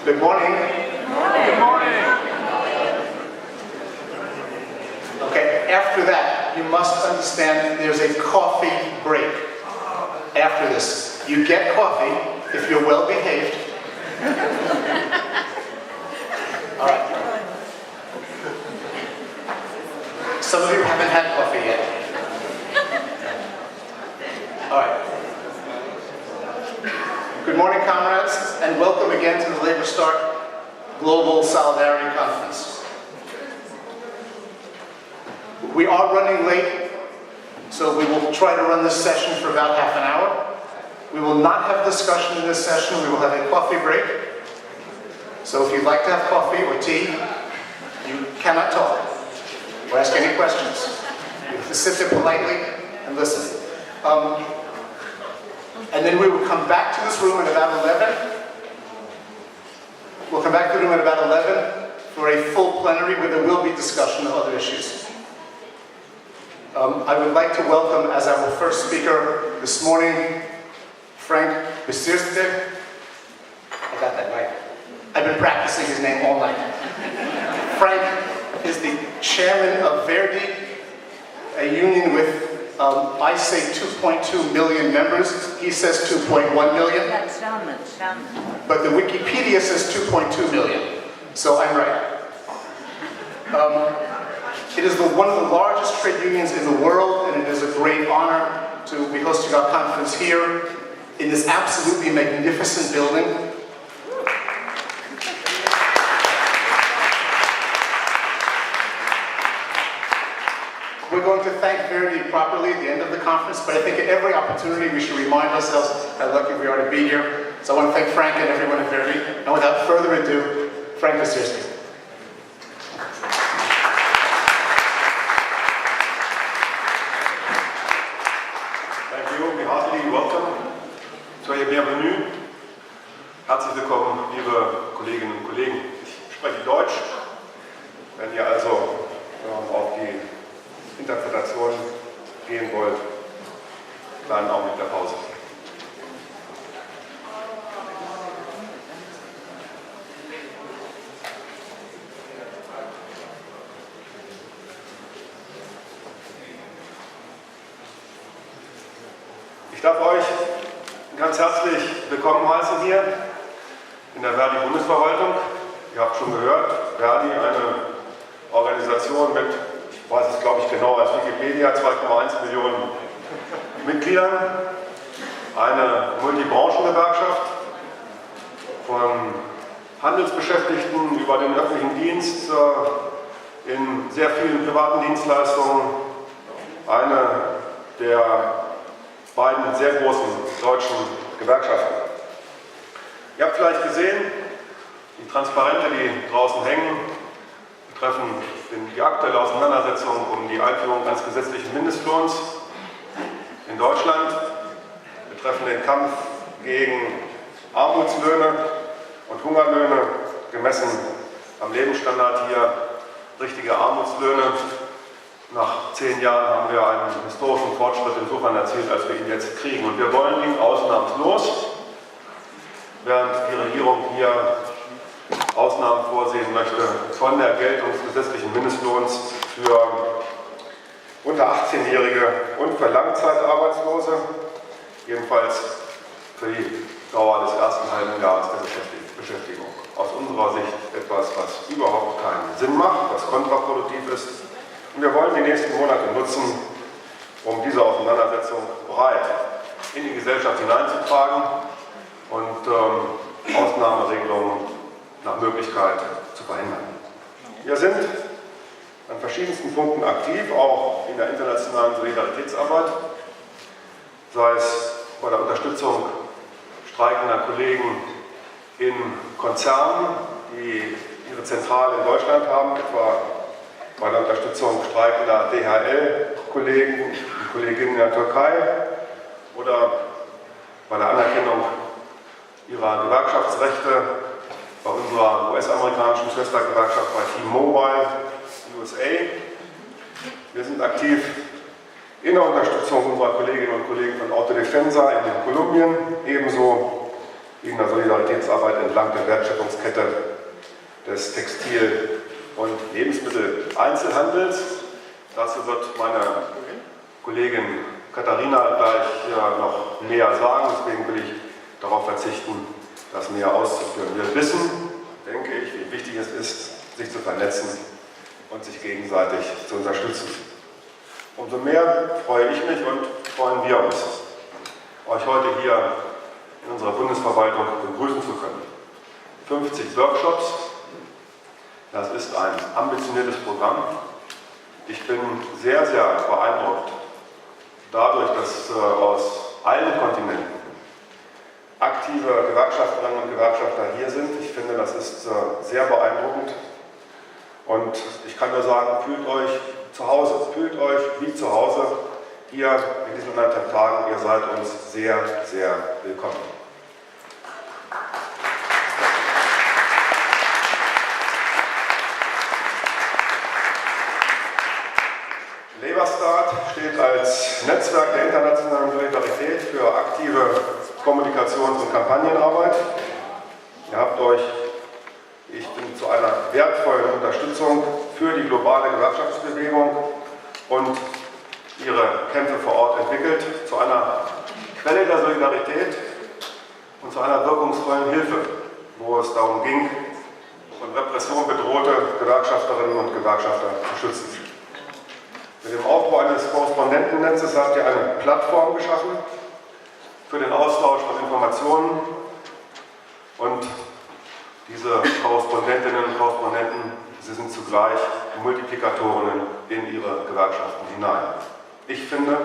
Good morning. Good morning. Okay, after that, you must understand there's a coffee break after this. You get coffee if you're well behaved. All right. Some of you haven't had coffee yet. All right. Good morning, comrades, and welcome again to the LabourStart Global Solidarity Conference. We are running late, so we will try to run this session for about half an hour. We will not have discussion in this session. We will have a coffee break. So if you'd like to have coffee or tea, you cannot talk or ask any questions. You have to sit there politely and listen. And then we will come back to this room at about 11. We'll come back to the room at about 11 for a full plenary where there will be discussion of other issues. I would like to welcome as our first speaker this morning, Frank Besirste. I got that right. I've been practicing his name all night. Frank is the chairman of Verdi, a union with, I say 2.2 million members. He says 2.1 million. That's Salmon. But the Wikipedia says 2.2 million. So I'm right. It is one of the largest trade unions in the world, and it is a great honor to be hosting our conference here in this absolutely magnificent building. We're going to thank Verdi properly at the end of the conference, but I think at every opportunity we should remind ourselves how lucky we are to be here. So I want to thank Frank and everyone at Verdi. And without further ado, Frank Besirste. Thank you, be heartily welcome. Soyez bienvenue. Herzlich willkommen, liebe Kolleginnen und Kollegen. Ich spreche Deutsch. Wenn ihr also auf die Interpretation gehen wollt, kleinen Augenblick der Pause. Ich darf euch ganz herzlich willkommen heißen hier in der Verdi-Bundesverwaltung. Ihr habt schon gehört, Verdi, eine Organisation mit, ich weiß es glaube ich genau als Wikipedia, 2,1 Millionen Mitgliedern, eine Multibranchengewerkschaft von Handelsbeschäftigten über den öffentlichen Dienst in sehr vielen privaten Dienstleistungen, eine der beiden sehr großen deutschen Gewerkschaften. Ihr habt vielleicht gesehen, die Transparente, die draußen hängen, betreffen die aktuelle Auseinandersetzung um die Einführung eines gesetzlichen Mindestlohns in Deutschland, betreffen den Kampf gegen Armutslöhne und Hungerlöhne, gemessen am Lebensstandard hier, richtige Armutslöhne. Nach 10 Jahren haben wir einen historischen Fortschritt insofern erzielt, als wir ihn jetzt kriegen. Und wir wollen ihn ausnahmslos, während die Regierung hier Ausnahmen vorsehen möchte, von der Geltung des gesetzlichen Mindestlohns für unter 18-Jährige und für Langzeitarbeitslose, jedenfalls für die Dauer des ersten halben Jahres der Beschäftigung. Aus unserer Sicht etwas, was überhaupt keinen Sinn macht, was kontraproduktiv ist. Und wir wollen die nächsten Monate nutzen, um diese Auseinandersetzung breit in die Gesellschaft hineinzutragen und Ausnahmeregelungen nach Möglichkeit zu verhindern. Wir sind an verschiedensten Punkten aktiv, auch in der internationalen Solidaritätsarbeit, sei es bei der Unterstützung streikender Kollegen in Konzernen, die ihre Zentrale in Deutschland haben, etwa bei der Unterstützung streikender DHL-Kollegen und Kolleginnen in der Türkei oder bei der Anerkennung ihrer Gewerkschaftsrechte bei unserer US-amerikanischen Schwestergewerkschaft bei T-Mobile USA. Wir sind aktiv in der Unterstützung unserer Kolleginnen und Kollegen von Autodefensa in Kolumbien, ebenso die in der Solidaritätsarbeit entlang der Wertschöpfungskette des Textil- und Lebensmitteleinzelhandels. Dazu wird meine Kollegin Katharina gleich noch mehr sagen, deswegen will ich darauf verzichten, das näher auszuführen. Wir wissen, denke ich, wie wichtig es ist, sich zu vernetzen und sich gegenseitig zu unterstützen. Umso mehr freue ich mich und freuen wir uns, euch heute hier in unserer Bundesverwaltung begrüßen zu können. 50 Workshops, das ist ein ambitioniertes Programm. Ich bin sehr, sehr beeindruckt dadurch, dass aus allen Kontinenten aktive Gewerkschafterinnen und Gewerkschafter hier sind. Ich finde, das ist sehr beeindruckend. Und ich kann nur sagen, fühlt euch zu Hause, fühlt euch wie zu Hause hier in diesen 1,5 Tagen. Ihr seid uns sehr, sehr willkommen. LabourStart steht als Netzwerk der internationalen Solidarität für aktive Kommunikations- und Kampagnenarbeit. Ihr habt euch, ich bin zu einer wertvollen Unterstützung für die globale Gewerkschaftsbewegung und ihre Kämpfe vor Ort entwickelt, zu einer Quelle der Solidarität und zu einer wirkungsvollen Hilfe, wo es darum ging, von Repression bedrohte Gewerkschafterinnen und Gewerkschafter zu schützen. Mit dem Aufbau eines Korrespondentennetzes habt ihr eine Plattform geschaffen für den Austausch von Informationen, und diese Korrespondentinnen und Korrespondenten, sie sind zugleich Multiplikatorinnen in ihre Gewerkschaften hinein. Ich finde,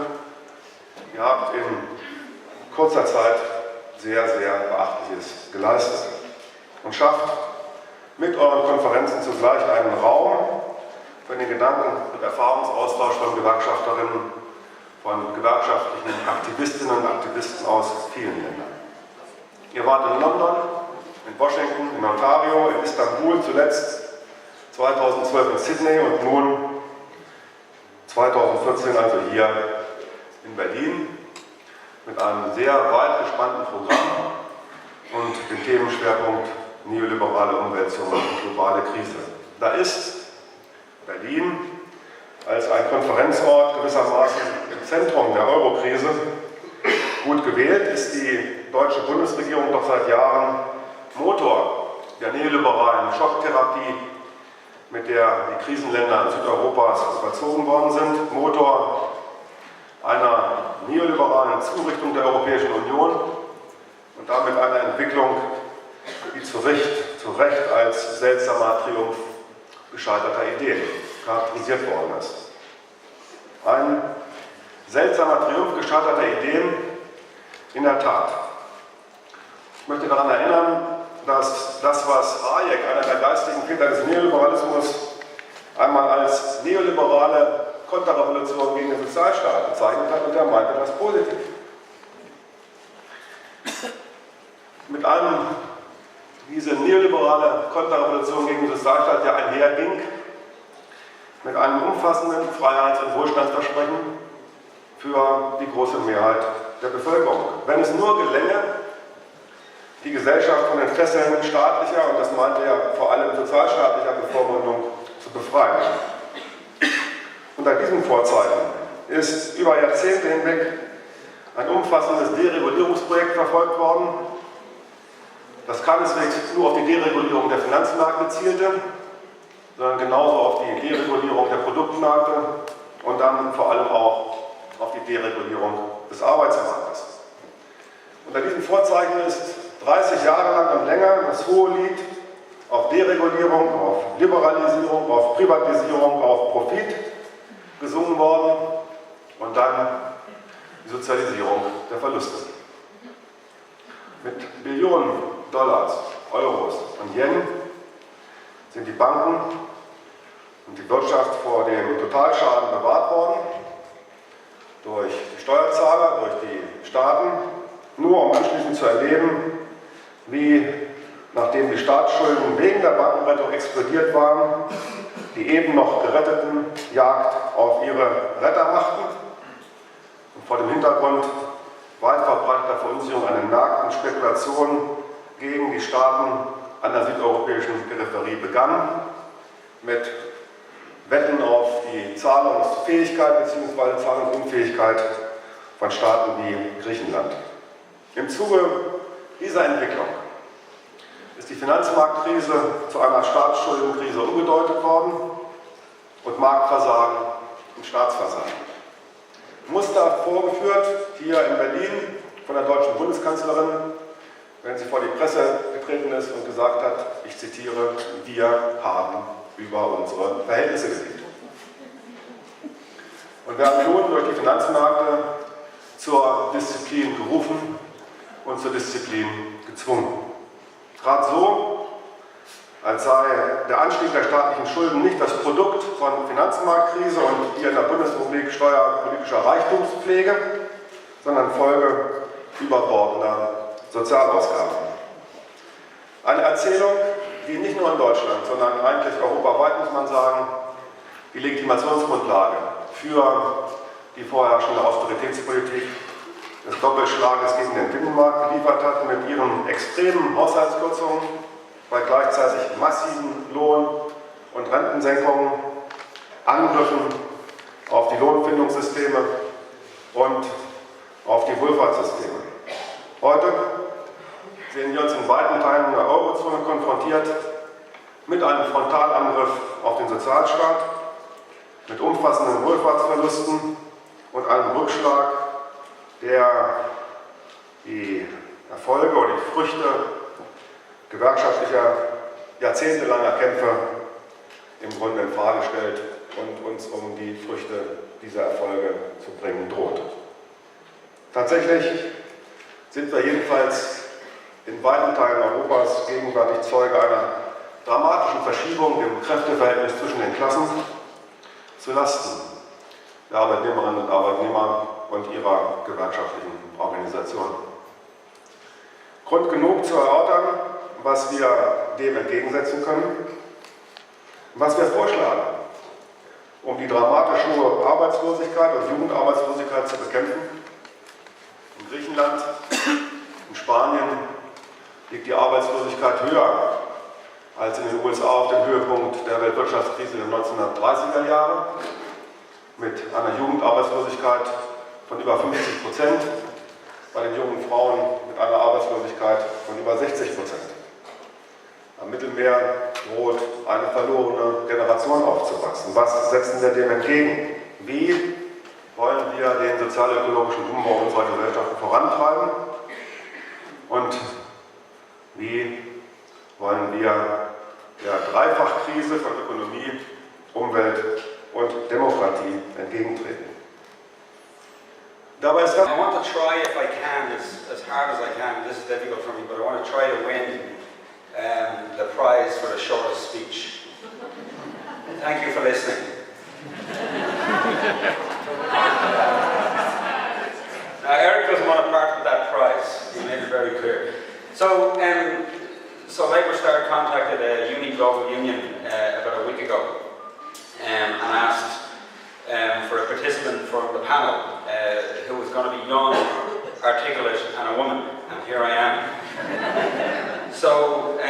ihr habt in kurzer Zeit sehr, sehr Beachtliches geleistet und schafft mit euren Konferenzen zugleich einen Raum für den Gedanken- und Erfahrungsaustausch von Gewerkschafterinnen, von gewerkschaftlichen Aktivistinnen und Aktivisten aus vielen Ländern. Ihr wart in London, in Washington, in Ontario, in Istanbul, zuletzt 2012 in Sydney und nun 2014 also hier in Berlin mit einem sehr weit gespannten Programm und dem Themenschwerpunkt neoliberale Umwälzung und globale Krise. Da ist Berlin als ein Konferenzort gewissermaßen im Zentrum der Eurokrise gut gewählt, ist die deutsche Bundesregierung doch seit Jahren Motor der neoliberalen Schocktherapie, mit der die Krisenländer Südeuropas überzogen worden sind, Motor einer neoliberalen Zurichtung der Europäischen Union und damit einer Entwicklung, die zu Recht als seltsamer Triumph gescheiterter Ideen charakterisiert worden ist. Ein seltsamer Triumph gescheiterter Ideen, in der Tat. Ich möchte daran erinnern, dass das, was Hayek, einer der geistigen Väter des Neoliberalismus, einmal als neoliberale Konterrevolution gegen den Sozialstaat bezeichnet hat, und er meinte das positiv. Mit allem diese neoliberale Konterrevolution gegen den Sozialstaat ja einherging, mit einem umfassenden Freiheits- und Wohlstandsversprechen für die große Mehrheit der Bevölkerung. Wenn es nur gelänge, die Gesellschaft von den Fesseln staatlicher, und das meinte er vor allem sozialstaatlicher Bevormundung, zu befreien. Unter diesen Vorzeichen ist über Jahrzehnte hinweg ein umfassendes Deregulierungsprojekt verfolgt worden, das keineswegs nur auf die Deregulierung der Finanzmärkte zielte, sondern genauso auf die Deregulierung der Produktmärkte und dann vor allem auch auf die Deregulierung des Arbeitsmarktes. Unter diesen Vorzeichen ist 30 Jahre lang und länger das hohe Lied auf Deregulierung, auf Liberalisierung, auf Privatisierung, auf Profit gesungen worden und dann die Sozialisierung der Verluste. Mit Billionen Dollars, Euros und Yen sind die Banken und die Wirtschaft vor dem Totalschaden bewahrt worden, durch die Steuerzahler, durch die Staaten, nur um anschließend zu erleben, wie, nachdem die Staatsschulden wegen der Bankenrettung explodiert waren, die eben noch Geretteten Jagd auf ihre Retter machten und vor dem Hintergrund weit verbreiteter Verunsicherung an den Märkten, Spekulationen gegen die Staaten an der südeuropäischen Peripherie begann, mit Wetten auf die Zahlungsfähigkeit bzw. Zahlungsunfähigkeit von Staaten wie Griechenland. Im Zuge dieser Entwicklung ist die Finanzmarktkrise zu einer Staatsschuldenkrise umgedeutet worden und Marktversagen und Staatsversagen. Muster vorgeführt hier in Berlin von der deutschen Bundeskanzlerin, wenn sie vor die Presse getreten ist und gesagt hat, ich zitiere, wir haben über unsere Verhältnisse gelebt. Und werden nun durch die Finanzmärkte zur Disziplin gerufen und zur Disziplin gezwungen. Gerade so, als sei der Anstieg der staatlichen Schulden nicht das Produkt von Finanzmarktkrise und hier in der Bundesrepublik steuerpolitischer Reichtumspflege, sondern Folge überbordender Sozialausgaben. Eine Erzählung, die nicht nur in Deutschland, sondern eigentlich europaweit, muss man sagen, die Legitimationsgrundlage für die vorherrschende Austeritätspolitik des Doppelschlages gegen den Binnenmarkt geliefert hat, mit ihren extremen Haushaltskürzungen bei gleichzeitig massiven Lohn- und Rentensenkungen, Angriffen auf die Lohnfindungssysteme und auf die Wohlfahrtssysteme. Heute sehen wir uns in weiten Teilen der Eurozone konfrontiert mit einem Frontalangriff auf den Sozialstaat, mit umfassenden Wohlfahrtsverlusten und einem Rückschlag, der die Erfolge oder die Früchte gewerkschaftlicher, jahrzehntelanger Kämpfe im Grunde in Frage stellt und uns um die Früchte dieser Erfolge zu bringen droht. Tatsächlich sind wir jedenfalls in weiten Teilen Europas gegenwärtig Zeuge einer dramatischen Verschiebung im Kräfteverhältnis zwischen den Klassen zulasten der Arbeitnehmerinnen und Arbeitnehmer und ihrer gewerkschaftlichen Organisation. Grund genug zu erörtern, was wir dem entgegensetzen können, was wir vorschlagen, um die dramatisch hohe Arbeitslosigkeit und Jugendarbeitslosigkeit zu bekämpfen. In Griechenland, in Spanien liegt die Arbeitslosigkeit höher als in den USA auf dem Höhepunkt der Weltwirtschaftskrise der 1930er Jahre, mit einer Jugendarbeitslosigkeit von über 50%, bei den jungen Frauen mit einer Arbeitslosigkeit von über 60%. Am Mittelmeer droht eine verlorene Generation aufzuwachsen. Was setzen wir dem entgegen? Wie wollen wir den sozialökologischen Umbau unserer Gesellschaften vorantreiben? Und wie wollen wir der Dreifachkrise von Ökonomie, Umwelt und Demokratie entgegentreten? Dabei ist das. I want to try, if I can, as hard as I can. This is difficult for me, but I want to try to win the prize for the shortest speech. Thank you for listening. Now, Eric doesn't want to part with that prize. He made it very clear. So LabourStart contacted a uni global union about a week ago and asked for a participant from the panel who was going to be young, articulate, and a woman, and here I am. So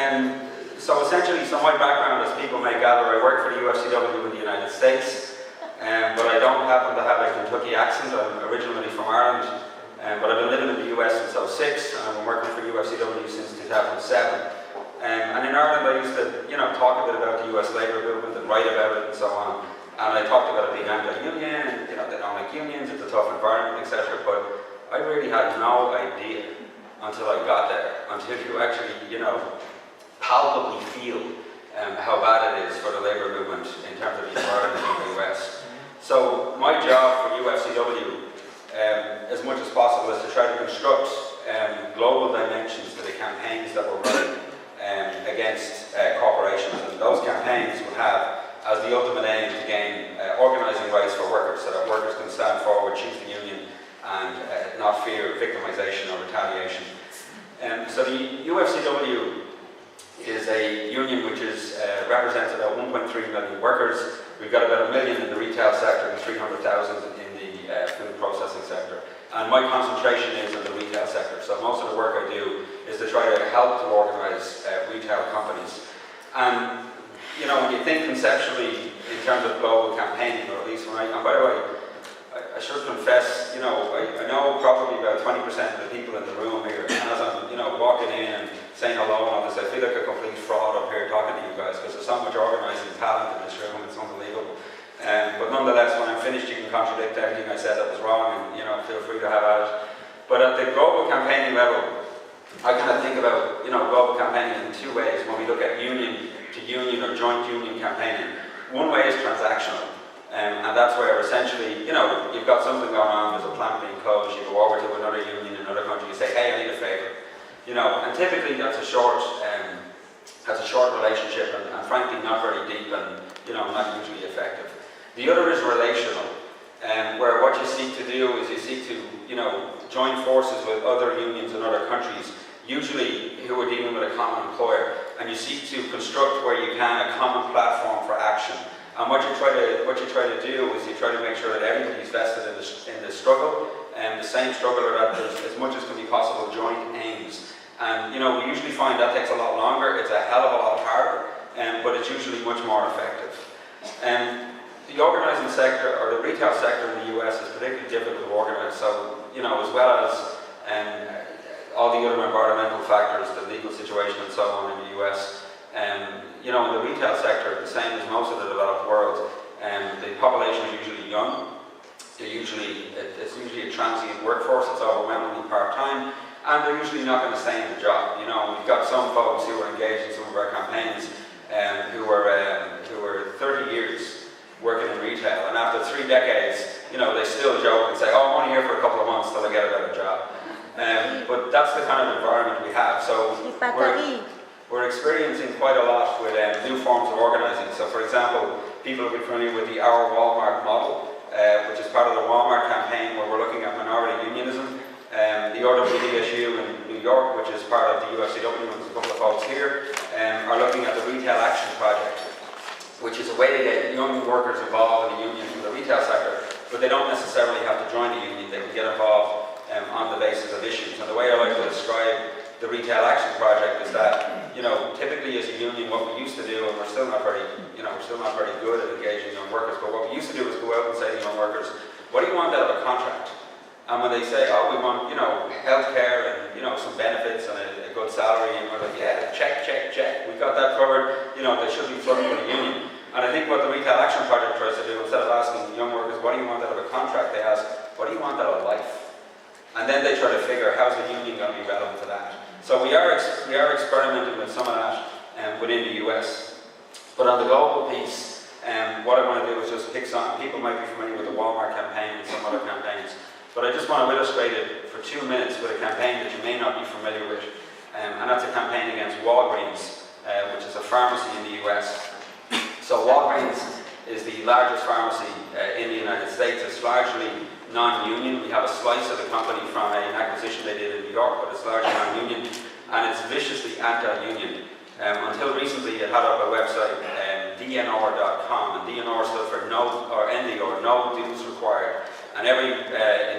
essentially, my background, as people may gather, I work for the UFCW in the United States, but I don't happen to have a Kentucky accent. I'm originally from Ireland, but I've been living in the US since 2006, and I've been working for UFCW since 2007. And in Ireland, I used to, talk a bit about the US labour movement and write about it and so on. And I talked about it being anti-union, and they don't like unions, it's a tough environment, etc. But I really had no idea until I got there, until you actually, palpably feel how bad it is for the labour movement in terms of the environment in the US. So my job for UFCW, as much as possible, is to try to construct global dimensions to the campaigns that we're running against corporations. And those campaigns will have as the ultimate aim to gain organising rights for workers, so that workers can stand forward, choose the union, and not fear victimisation or retaliation. So the UFCW is a union which represents about 1.3 million workers. We've got about 1 million in the retail sector and 300,000 in the food processing sector. And my concentration is in the retail sector. So most of the work I do is to try to help to organise retail companies. And you know, when you think conceptually in terms of global campaigning, or at least when and by the way, I should confess, you know, I know probably about 20% of the people in the room here, and as I'm, you know, walking in and saying hello and all this, I feel like a complete fraud up here talking to you guys, because there's so much organising talent in this room, it's unbelievable. But nonetheless, when I'm finished, you can contradict everything I said that was wrong, and you know, feel free to have at it. But at the global campaigning level, I kind of think about, you know, global campaigning in two ways when we look at union to union or joint union campaigning. One way is transactional, and that's where essentially, you know, you've got something going on, there's a plant being closed, you go over to another union in another country, you say, hey, I need a favour. You know, and typically that's a short relationship and frankly not very deep and, you know, not usually effective. The other is relational, where what you seek to do is you seek to, you know, join forces with other unions in other countries, usually who are dealing with a common employer, and you seek to construct where you can a common platform for action. And what you try to do is you try to make sure that everybody's vested in the struggle, and the same struggle, or that there's as much as can be possible joint aims. And you know, we usually find that takes a lot longer. It's a hell of a lot harder, but it's usually much more effective. The organising sector, or the retail sector in the US, is particularly difficult to organise. So, you know, as well as all the other environmental factors, the legal situation and so on in the US, you know, in the retail sector, the same as most of the developed world, the population is usually young. It's usually a transient workforce. It's overwhelmingly part-time, and they're usually not going to stay in the job. You know, we've got some folks who are engaged in some of our campaigns who are 30 years working in retail, and after 3 decades, you know, they still joke and say, oh, I'm only here for a couple of months till I get a better job. But that's the kind of environment we have. So we're experiencing quite a lot with new forms of organising. So for example, people will be familiar with the Our Walmart model, which is part of the Walmart campaign, where we're looking at minority unionism. The RWDSU in New York, which is part of the UFCW, and there's a couple of folks here, are looking at the Retail Action Project, which is a way to get young workers involved in a union from the retail sector, but they don't necessarily have to join the union. They can get involved on the basis of issues. And the way I like to describe the Retail Action Project is that, you know, typically as a union, what we used to do, and we're still not very good at engaging young workers, but what we used to do is go out and say to young workers, what do you want out of a contract? And when they say, oh, we want, you know, healthcare and, you know, some benefits and a good salary, and we're like, yeah, check, we got that covered, you know, they should be flooding with a union. And I think what the Retail Action Project tries to do, instead of asking young workers, what do you want out of a contract, they ask, what do you want out of life? And then they try to figure, how's the union going to be relevant to that? So we are experimenting with some of that within the US. But on the global piece, what I want to do is just pick some, people might be familiar with the Walmart campaign and some other campaigns, but I just want to illustrate it for 2 minutes with a campaign that you may not be familiar with, and that's a campaign against Walgreens, which is a pharmacy in the US. So Walgreens is the largest pharmacy in the United States. It's largely non-union. We have a slice of the company from an acquisition they did in New York, but it's largely non-union, and it's viciously anti-union. Until recently, it had up a website, DNR.com, and DNR stood for no, or NDR, no dues required. And every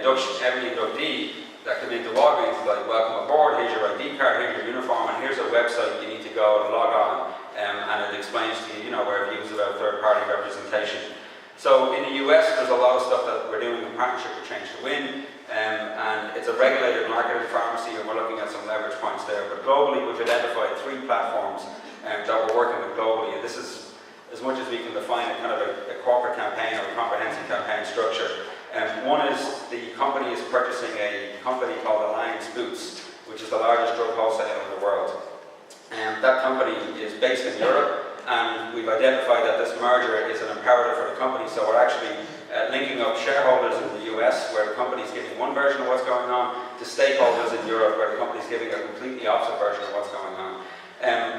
inductee that came into Walgreens is like, welcome aboard, here's your ID card, here's your uniform, and here's a website you need to go and log on, and it explains to you, you know, where views about third-party representation. So in the US, there's a lot of stuff that we're doing in partnership with Change to Win, and it's a regulated market in pharmacy, and we're looking at some leverage points there. But globally, we've identified 3 platforms that we're working with globally, and this is, as much as we can define it, kind of a corporate campaign or a comprehensive campaign structure. One is the company is purchasing a company called Alliance Boots, which is the largest drug wholesaler in the world. That company is based in Europe, and we've identified that this merger is an imperative for the company, so we're actually linking up shareholders in the US, where the company's giving one version of what's going on, to stakeholders in Europe, where the company's giving a completely opposite version of what's going on.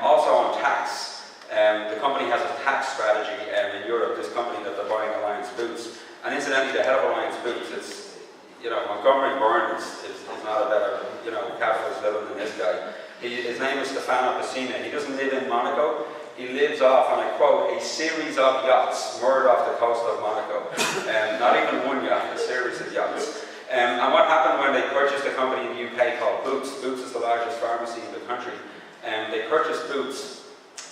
Also on tax, the company has a tax strategy in Europe, this company that they're buying, Alliance Boots. And incidentally, the head of Alliance Boots, it's, you know, Montgomery Burns is not a better, you know, capitalist villain than this guy. His name is Stefano Pessina. He doesn't live in Monaco. He lives off, and I quote, a series of yachts moored off the coast of Monaco. Not even one yacht, a series of yachts. And what happened when they purchased a company in the UK called Boots? Boots is the largest pharmacy in the country. They purchased Boots,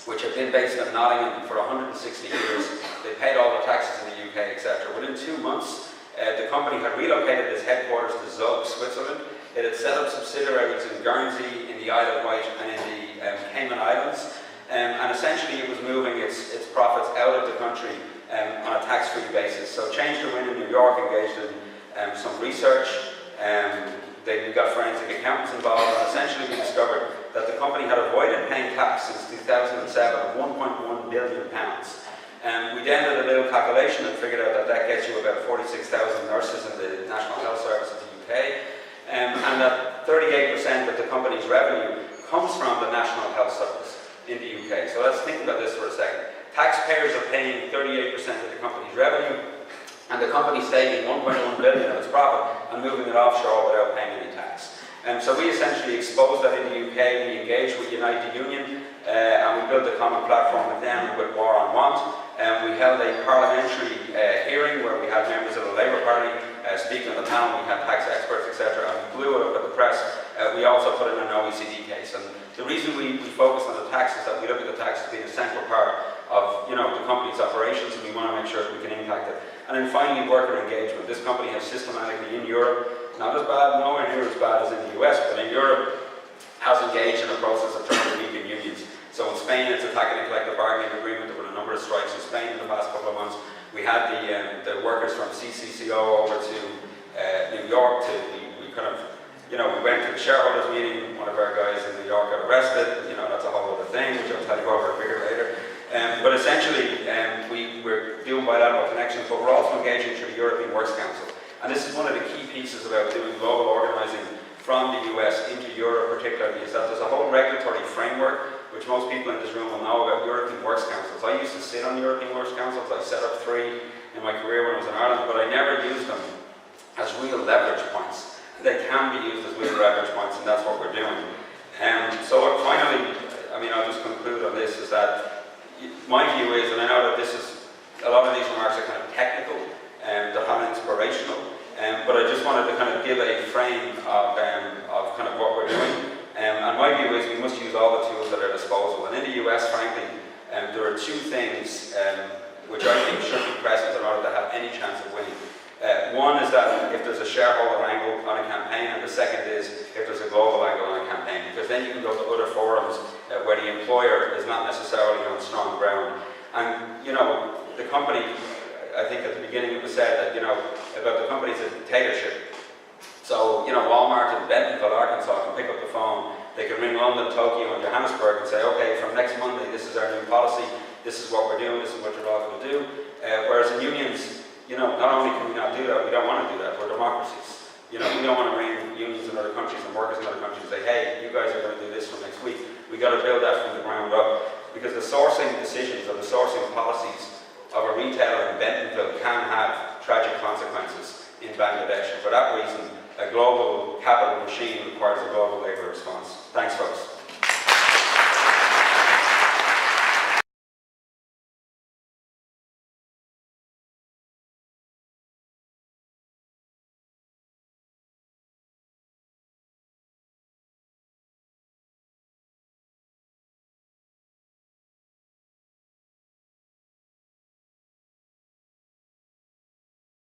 which had been based in Nottingham for 160 years. They paid all the taxes in the UK, etc. Within 2 months, the company had relocated its headquarters to Zug, Switzerland. It had set up subsidiaries in Guernsey, in the Isle of Wight, and in the Cayman Islands. And essentially it was moving its profits out of the country on a tax-free basis. So Change to Win in New York engaged in some research. We got forensic accountants involved, and essentially we discovered that the company had avoided paying tax since 2007 of £1.1 billion. We then did a little calculation and figured out that gets you about 46,000 nurses in the National Health Service of the UK, and that 38% of the company's revenue comes from the National Health Service in the UK. So let's think about this for a second. Taxpayers are paying 38% of the company's revenue, and the company's taking 1.1 billion of its profit and moving it offshore without paying any tax. So we essentially exposed that in the UK. We engaged with Unite the Union, and we built a common platform with them with War on Want. We held a parliamentary hearing where we had members of the Labour Party speak on the panel. We had tax experts, etc., and we blew it up at the press. We also put in an OECD case, and the reason we focus on the tax is that we look at the tax as being a central part of the company's operations, and we want to make sure that we can impact it. And then finally, worker engagement. This company has systematically in Europe, not as bad, nowhere near as bad as in the US, but in Europe has engaged in a process of trying to weaken unions. So in Spain, it's attacking a collective bargaining agreement. There were a number of strikes in Spain in the past couple of months. We had the workers from CCCO over to New York. We went to the shareholders meeting. One of our guys in New York got arrested. That's a whole other thing, which I'll tell you over a bigger later. But essentially, we're doing bilateral connections, but we're also engaging through the European Works Council. And this is one of the key pieces about doing global organising from the US into Europe particularly, is that there's a whole regulatory framework, which most people in this room will know about European Works Councils. I used to sit on European Works Councils. I set up 3 in my career when I was in Ireland, but I never used them as real leverage points. They can be used as real leverage points, and that's what we're doing. So look, finally, I'll just conclude on this, is that my view is, and I know that a lot of these remarks are kind of technical, they're kind of inspirational, but I just wanted to kind of give a frame of kind of what we're doing. And my view is we must use all the tools at our disposal. And in the US, frankly, there are 2 things which I think should be present in order to have any chance of winning. One is that if there's a shareholder angle on a campaign, and the second is if there's a global angle on a campaign, because then you can go to other forums where the employer is not necessarily on strong ground. And the company, I think at the beginning it was said that about the company's a dictatorship. So Walmart in Bentonville, Arkansas can pick up the phone. They can ring London, Tokyo, and Johannesburg and say, okay, from next Monday, this is our new policy. This is what we're doing. This is what you're all going to do. Whereas in unions, not only can we not do that, we don't want to do that. We're democracies. We don't want to ring unions in other countries and workers in other countries and say, hey, you guys are going to do this from next week. We got to build that from the ground up, because the sourcing decisions or the sourcing policies of a retailer in Bentonville can have tragic consequences in Bangladesh. And for that reason, a global capital machine requires a global labour response. Thanks, folks.